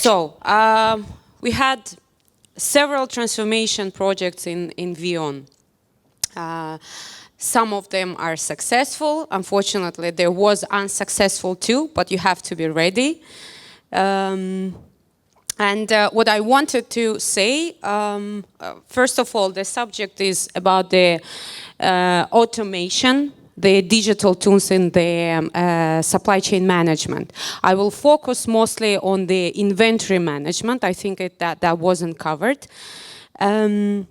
So we had several transformation projects in VEON. Some of them are successful. Unfortunately, there was unsuccessful too, but you have to be ready. What I wanted to say, first of all, the subject is about the automation, the digital tools in the supply chain management. I will focus mostly on the inventory management. I think that wasn't covered. And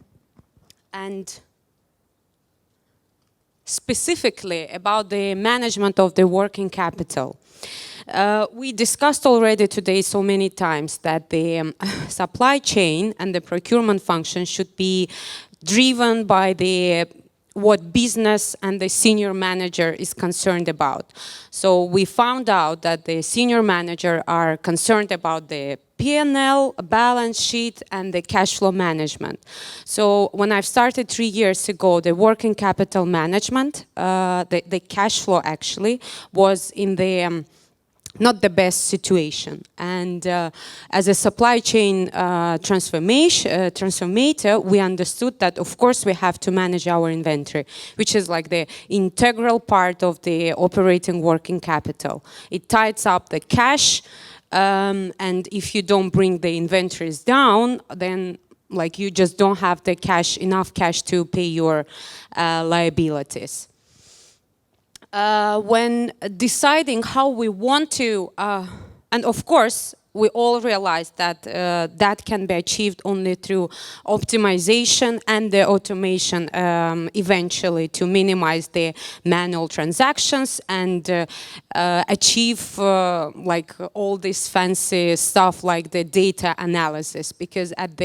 specifically about the management of the working capital. We discussed already today so many times that the supply chain and the procurement function should be driven by what business and the senior manager is concerned about. So we found out that the senior manager are concerned about the P&L, balance sheet, and the cash flow management. So when I started 3 years ago, the working capital management, the cash flow actually, was in the not the best situation. And as a supply chain transformator, we understood that of course we have to manage our inventory, which is like the integral part of the operating working capital. It ties up the cash, and if you don't bring the inventories down, then like you just don't have the cash, enough cash to pay your liabilities. When deciding how we want to, and of course, we all realize that that can be achieved only through optimization and the automation eventually to minimize the manual transactions and achieve like all this fancy stuff like the data analysis, because at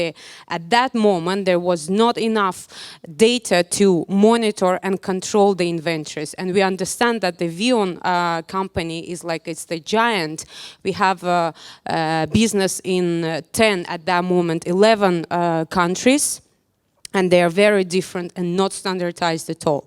that moment there was not enough data to monitor and control the inventories. And we understand that the VEON company is like, it's the giant. We have business in 10, at that moment, 11 countries, and they are very different and not standardized at all.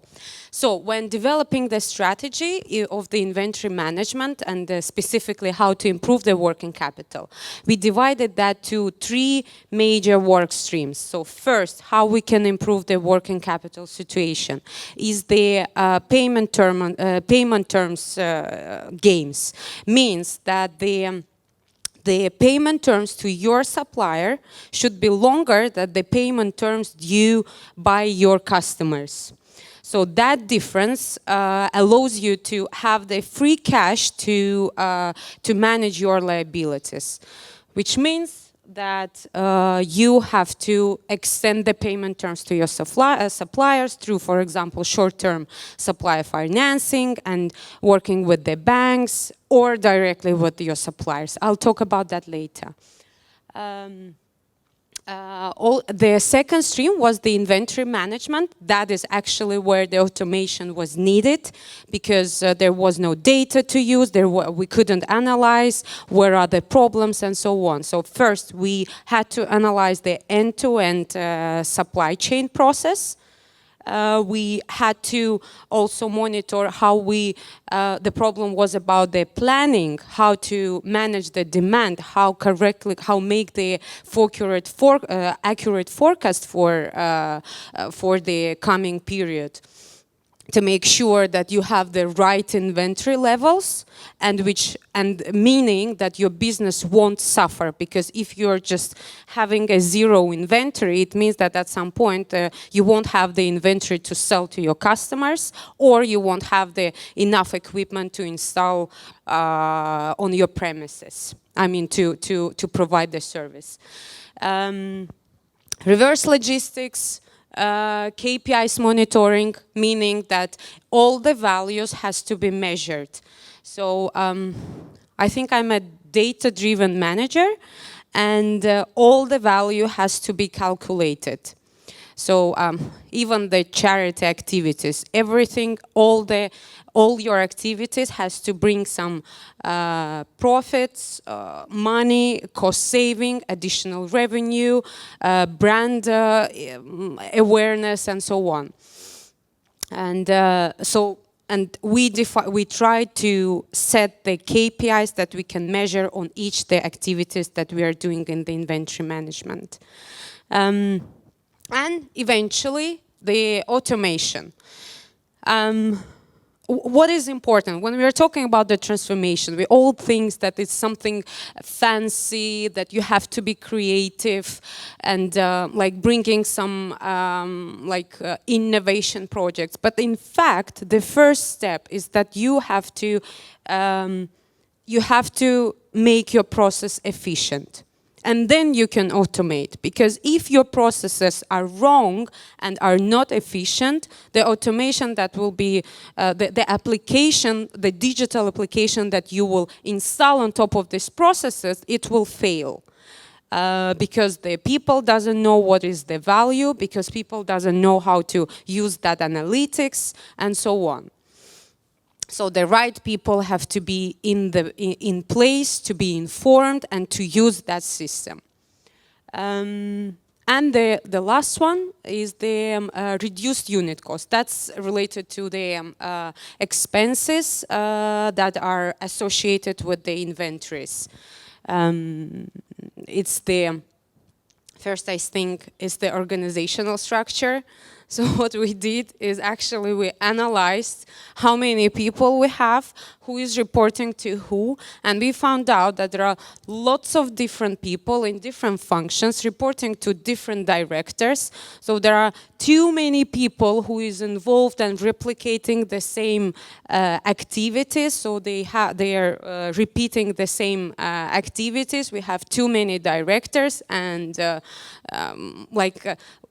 So when developing the strategy of the inventory management and specifically how to improve the working capital, we divided that to 3 major work streams. So first, how we can improve the working capital situation is the payment terms games. Means that the payment terms to your supplier should be longer than the payment terms due by your customers. So that difference allows you to have the free cash to manage your liabilities, which means that you have to extend the payment terms to your suppliers through, for example, short-term supplier financing and working with the banks or directly with your suppliers. I'll talk about that later. The second stream was the inventory management. That is actually where the automation was needed, because there was no data to use, we couldn't analyze where are the problems and so on. So first we had to analyze the end-to-end supply chain process. We had to also monitor how the problem was about the planning, how to manage the demand, how make the accurate forecast for the coming period, to make sure that you have the right inventory levels, and meaning that your business won't suffer, because if you're just having a zero inventory, it means that at some point you won't have the inventory to sell to your customers, or you won't have enough equipment to install on your premises. I mean, to provide the service. Reverse logistics. KPIs monitoring, meaning that all the values has to be measured. So I think I'm a data-driven manager, and all the value has to be calculated. So even the charity activities, everything, all your activities has to bring some profits, money, cost saving, additional revenue, brand awareness, and so on. And so and we try to set the KPIs that we can measure on each the activities that we are doing in the inventory management. And eventually, the automation. What is important when we are talking about the transformation? We all think that it's something fancy, that you have to be creative, and like bringing some innovation projects. But in fact, the first step is that you have to make your process efficient. And then you can automate, because if your processes are wrong and are not efficient, the automation that will be, the application, the digital application that you will install on top of these processes, it will fail. Because the people doesn't know what is the value, because people doesn't know how to use that analytics, and so on. So the right people have to be in place to be informed and to use that system. And the last one is the reduced unit cost. That's related to the expenses that are associated with the inventories. It's the first, I think, is the organizational structure. So what we did is actually we analyzed how many people we have, who is reporting to who, and we found out that there are lots of different people in different functions reporting to different directors. So there are too many people who is involved and replicating the same activities. So they are repeating the same activities. We have too many directors, and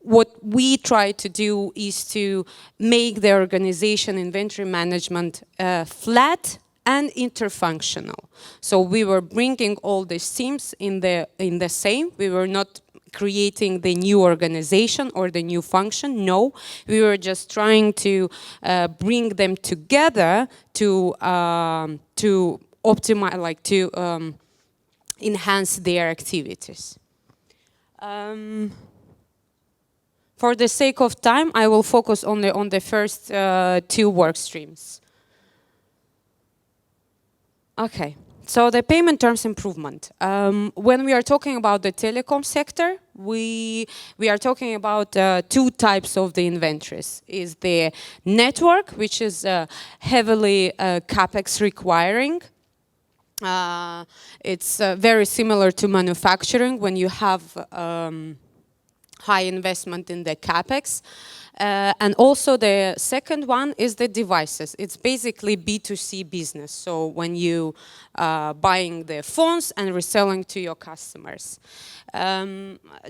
what we try to do is to make the organization inventory management flat and interfunctional. So we were bringing all these teams in the same. We were not creating the new organization or the new function. No, we were just trying to bring them together to optimize, to enhance their activities. For the sake of time, I will focus on the first two work streams. Okay, so the payment terms improvement. When we are talking about the telecom sector, we are talking about two types of the inventories. Is the network, which is heavily capex requiring. It's very similar to manufacturing when you have high investment in the capex. And also the second one is the devices. It's basically B2C business. So when you buying the phones and reselling to your customers.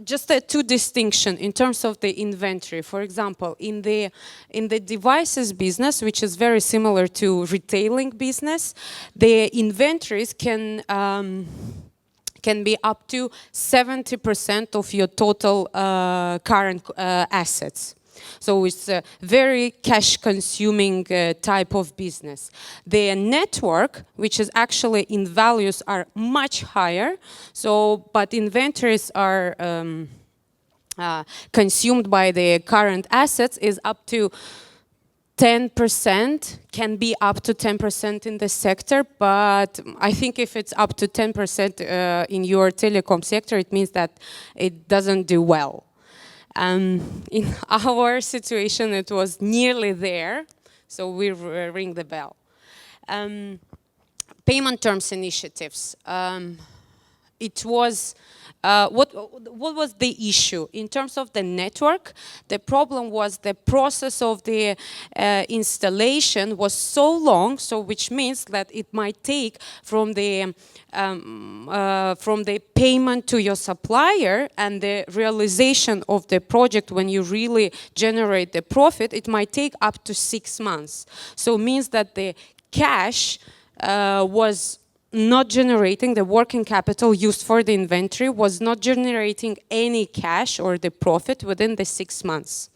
Just two distinction in terms of the inventory. For example, in the devices business, which is very similar to retailing business, the inventories can be up to 70% of your total current assets. So it's a very cash-consuming type of business. The network, which is actually in values, are much higher. So, but inventories are consumed by the current assets is up to 10%, can be up to 10% in the sector, but I think if it's up to 10% in your telecom sector, it means that it doesn't do well. In our situation, it was nearly there, so we ring the bell. Payment terms initiatives. It was what was the issue in terms of the network? The problem was the process of the installation was so long, so which means that it might take from the payment to your supplier and the realization of the project when you really generate the profit, it might take up to 6 months. So it means that the cash was not generating, the working capital used for the inventory was not generating any cash or the profit within the 6 months.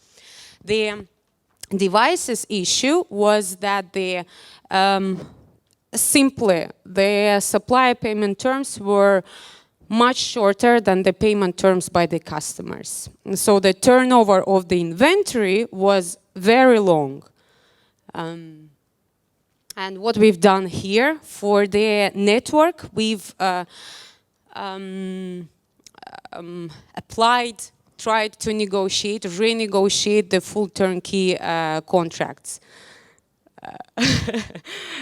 The devices issue was that the supply payment terms were much shorter than the payment terms by the customers. And so the turnover of the inventory was very long. And what we've done here for the network, we've tried to renegotiate the full turnkey contracts.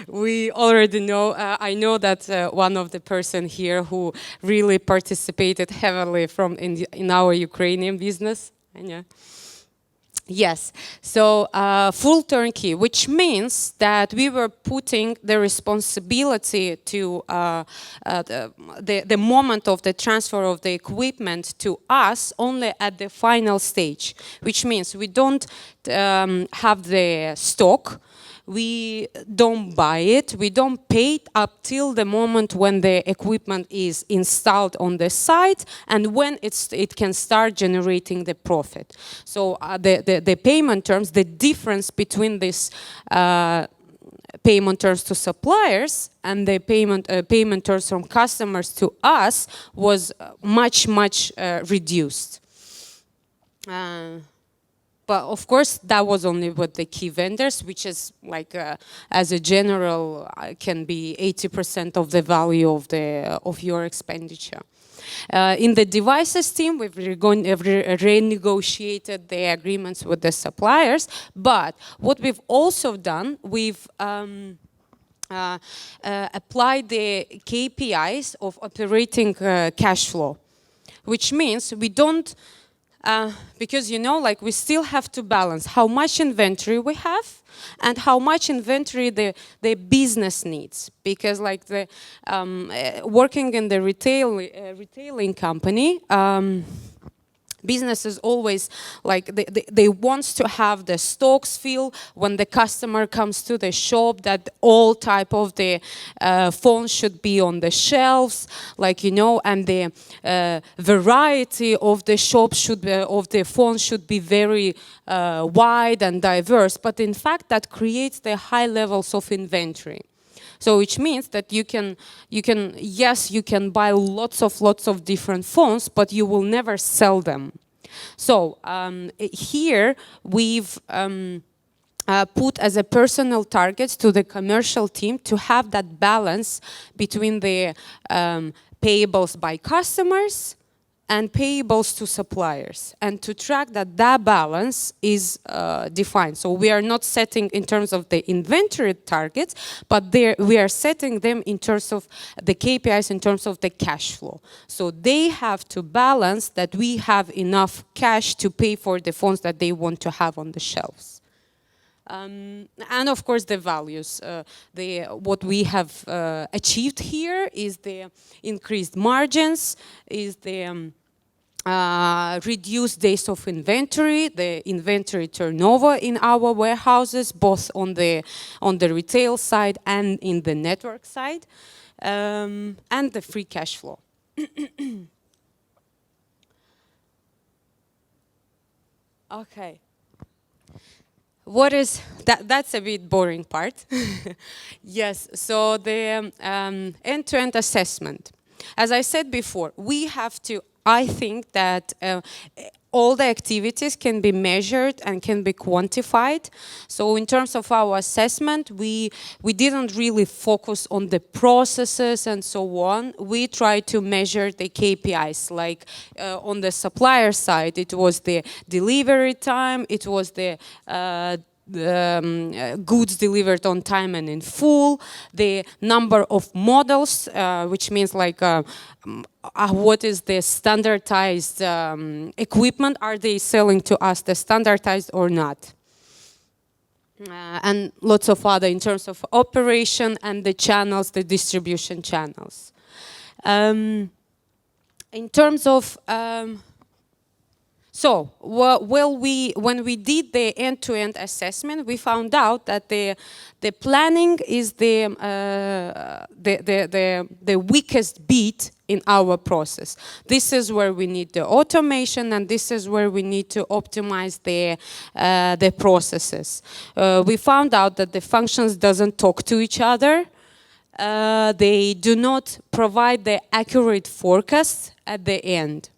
We already know, I know that one of the person here who really participated heavily in our Ukrainian business. Yeah. Yes, so full turnkey, which means that we were putting the responsibility to the moment of the transfer of the equipment to us only at the final stage, which means we don't have the stock, we don't buy it, we don't pay it up till the moment when the equipment is installed on the site and when it can start generating the profit. So the payment terms, the difference between this payment terms to suppliers and the payment terms from customers to us was much reduced. But of course, that was only with the key vendors, which is like, as a general, can be 80% of the value of your expenditure. In the devices team, we've renegotiated the agreements with the suppliers. But what we've also done, we've applied the KPIs of operating cash flow, which means we don't. Because, you know, like we still have to balance how much inventory we have and how much inventory the business needs. Because like the working in the retailing company, businesses always like they want to have the stocks filled when the customer comes to the shop, that all type of the phones should be on the shelves, like, you know, and the variety of the shops of the phones should be very wide and diverse. But in fact, that creates the high levels of inventory. So which means that you can buy lots of different phones, but you will never sell them. So here we've put as a personal target to the commercial team to have that balance between the payables by customers and payables to suppliers, and to track that balance is defined. So we are not setting in terms of the inventory targets, but we are setting them in terms of the KPIs, in terms of the cash flow. So they have to balance that we have enough cash to pay for the phones that they want to have on the shelves. And of course the values. What we have achieved here is the increased margins, is the reduced days of inventory, the inventory turnover in our warehouses, both on the retail side and in the network side, and the free cash flow. Okay. What is that? That's a bit boring part. Yes, so the end-to-end assessment. As I said before, we have to, I think that all the activities can be measured and can be quantified. So in terms of our assessment, we didn't really focus on the processes and so on. We tried to measure the KPIs, like on the supplier side, it was the delivery time, it was the goods delivered on time and in full, the number of models, which means like what is the standardized equipment, are they selling to us the standardized or not? And lots of other in terms of operation and the channels, the distribution channels. In terms of so, when we did the end-to-end assessment, we found out that the planning is the weakest beat in our process. This is where we need the automation, and this is where we need to optimize the processes. We found out that the functions doesn't talk to each other. They do not provide the accurate forecast at the end.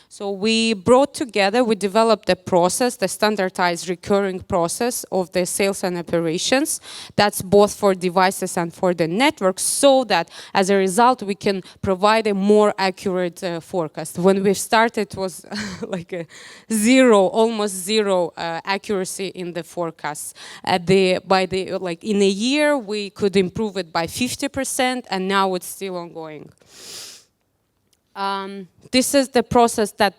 So we brought together, we developed the process, the standardized recurring process of the sales and operations. That's both for devices and for the network, so that as a result we can provide a more accurate forecast. When we started, it was like a almost zero accuracy in the forecast. In a year we could improve it by 50%, and now it's still ongoing. This is the process that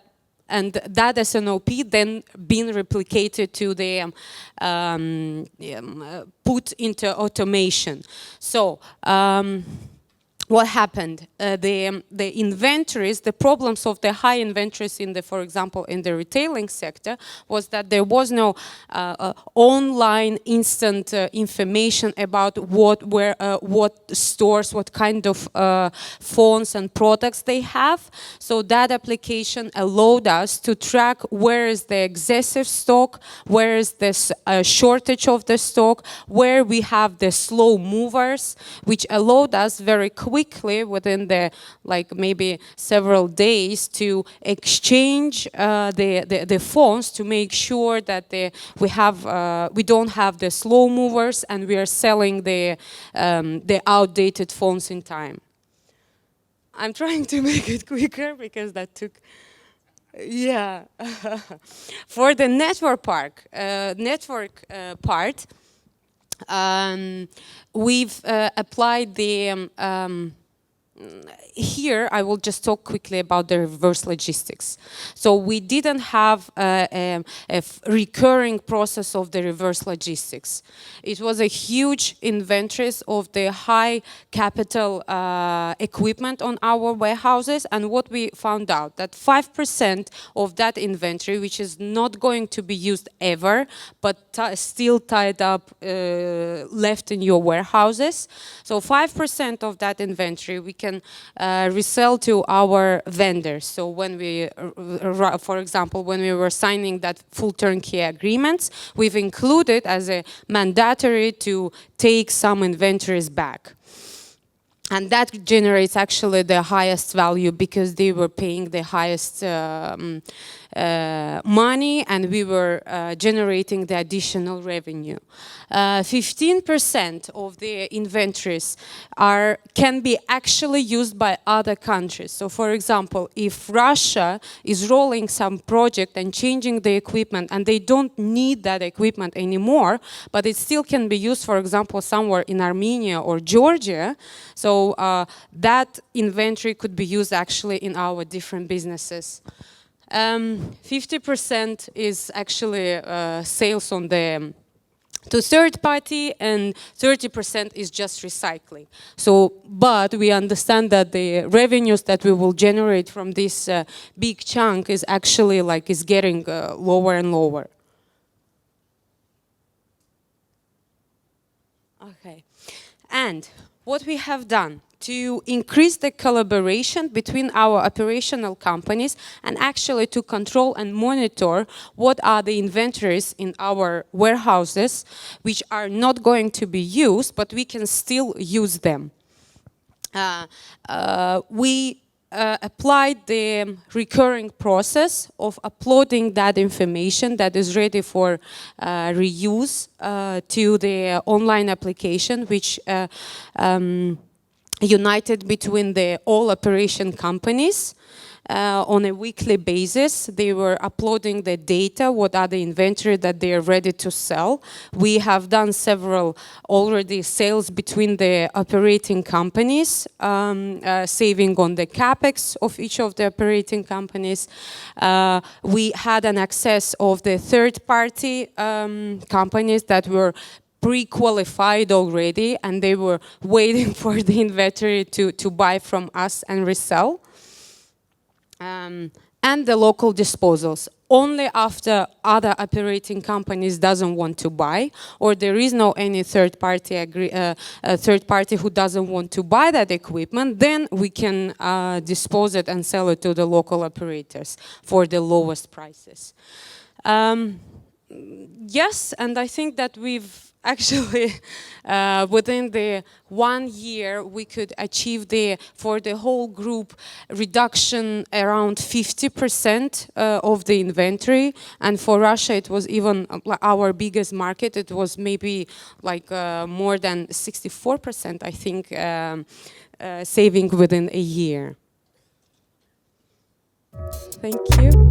SNOP then been replicated to the put into automation. So what happened? The inventories, the problems of the high inventories in the, for example, in the retailing sector, was that there was no online instant information about what stores, what kind of phones and products they have. So that application allowed us to track where is the excessive stock, where is this shortage of the stock, where we have the slow movers, which allowed us very quickly within the maybe several days to exchange the phones to make sure that we don't have the slow movers and we are selling the outdated phones in time. I'm trying to make it quicker because that took. Yeah. For the network part, we've applied the here I will just talk quickly about the reverse logistics. So we didn't have a recurring process of the reverse logistics. It was a huge inventories of the high capital equipment on our warehouses, and what we found out that 5% of that inventory, which is not going to be used ever, but still tied up, left in your warehouses. So 5% of that inventory we can resell to our vendors. So when we, for example, when we were signing that full turnkey agreements, we've included as a mandatory to take some inventories back. And that generates actually the highest value because they were paying the highest money, and we were generating the additional revenue. 15% of the inventories can be actually used by other countries. So for example, if Russia is rolling some project and changing the equipment and they don't need that equipment anymore, but it still can be used, for example, somewhere in Armenia or Georgia, so that inventory could be used actually in our different businesses. 50% is actually sales on the to third party, and 30% is just recycling. So, but we understand that the revenues that we will generate from this big chunk is actually is getting lower and lower. Okay, and what we have done to increase the collaboration between our operational companies and actually to control and monitor what are the inventories in our warehouses which are not going to be used, but we can still use them. We applied the recurring process of uploading that information that is ready for reuse to the online application, which united between the all operation companies on a weekly basis. They were uploading the data, what are the inventory that they are ready to sell. We have done several already sales between the operating companies, saving on the capex of each of the operating companies. We had an access of the third-party companies that were pre-qualified already, and they were waiting for the inventory to buy from us and resell. And the local disposals. Only after other operating companies doesn't want to buy, or there is no any third party who doesn't want to buy that equipment, then we can dispose it and sell it to the local operators for the lowest prices. Yes, and I think that we've actually, within the 1 year, we could achieve for the whole group reduction around 50% of the inventory. And for Russia, it was even our biggest market. It was maybe like more than 64%, I think, saving within a year. Thank you.